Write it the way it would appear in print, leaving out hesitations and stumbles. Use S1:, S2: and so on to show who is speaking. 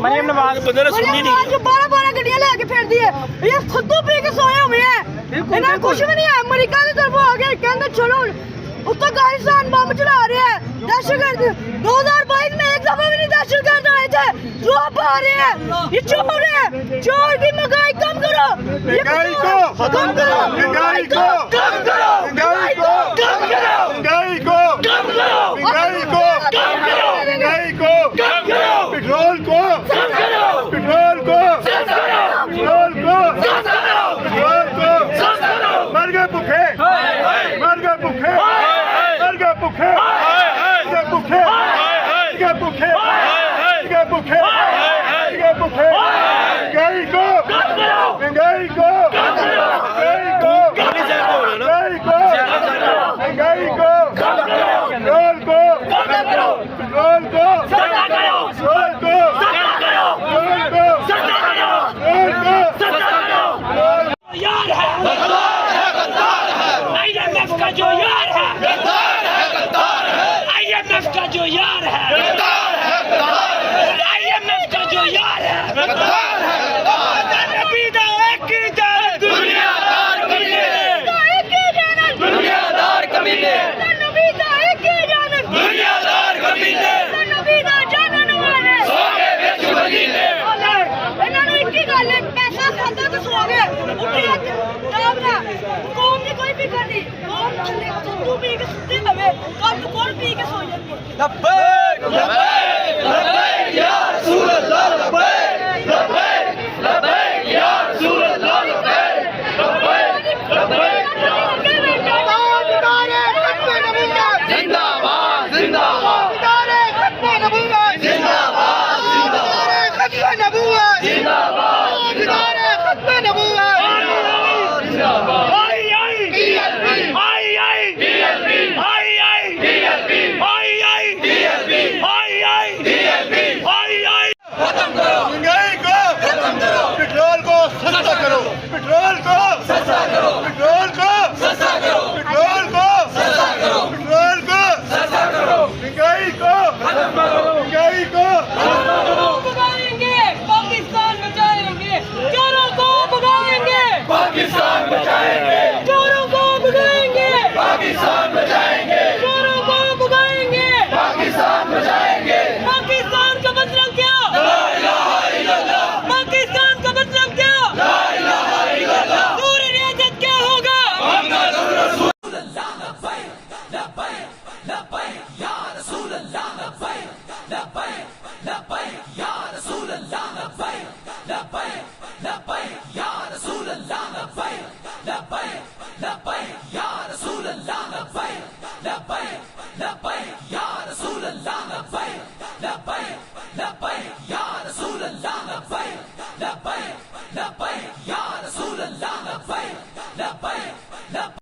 S1: مریم نواز بندے نے سنی نہیں
S2: 12 گڈیاں لے کے پھردی ہے یہ خودو پی کے سوئے ہوئے ہیں انہاں کچھ بھی نہیں ہے امریکہ کی طرف آ گئے کہندے چلو اتنا گارستان بم چلا رہے ہیں دہشت گرد 2022 میں ایک دفعہ بھی نہیں دہشت گرد آئے تھے روپ آ رہے ہیں یہ چور ہے چور کی مہنگائی کم کرو مہنگائی کو کم کرو مہنگائی کو کم کرو مہنگائی کو کم کرو مہنگائی کو کم کرو مہنگائی کو کم کرو مہنگائی کو کم کرو پیٹرول کو کم کرو پیٹرول کو کم کرو پیٹرول کو کم کرو پیٹرول کو کم کرو مر گئے بھوکے مر گئے بھوکے بھوکے بھوکے بھوکے بھوکے بھوکے مہنگائی کو مہنگائی کو مہنگائی کو مہنگائی کو مہنگائی کو پیٹرول کو پیٹرول کو پیٹرول کو
S3: یار ہے IMF کا جو یار ہے IMF کا جو یار ہے IMF کا جو یار ہے نبی دا ایک ہی جان دنیا دار کمینے دنیا دار کمینے نبی دا ایک ہی جان دنیا دار کمینے نبی دا جانن والے سو گئے وچ مدینے انہاں نوں ایک ہی گل ہے پیسہ کھاتا تے سو گئے اٹھی قوم نے کوئی فکر نہیں قوم تھلے تو پی کے ستے ہوئے کل کون پی کے سو جاندے لبیک لبیک لبیک یا رسول اللہ لبیک لبیک لبیک یا رسول اللہ لبیک لبیک لبیک زندہ باد زندہ باد ختم نبوت زندہ باد زندہ باد ختم نبوت زندہ باد ختم نبوت
S4: پیٹرول کو سستا کرو پیٹرول کو سستا کرو پیٹرول کو سستا کرو پیٹرول کو سستا کرو پیٹرول کو سستا کرو مہنگائی کو ختم کرو مہنگائی کو
S2: بھگائیں گے پاکستان بچائیں گے چوروں کو بھگائیں گے
S4: پاکستان بچائیں گے
S2: چوروں کو بھگائیں گے
S4: پاکستان بچائیں گے
S2: چوروں کو بھگائیں گے
S4: پاکستان بچائیں گے
S2: پاکستان کا مطلب کیا
S4: لا الہ الا اللہ
S2: پاکستان کا مطلب کیا
S4: لا الہ الا اللہ
S2: نور ریاست کیا ہوگا
S4: محمد رسول
S5: لبیک یا رسول اللہ لبیک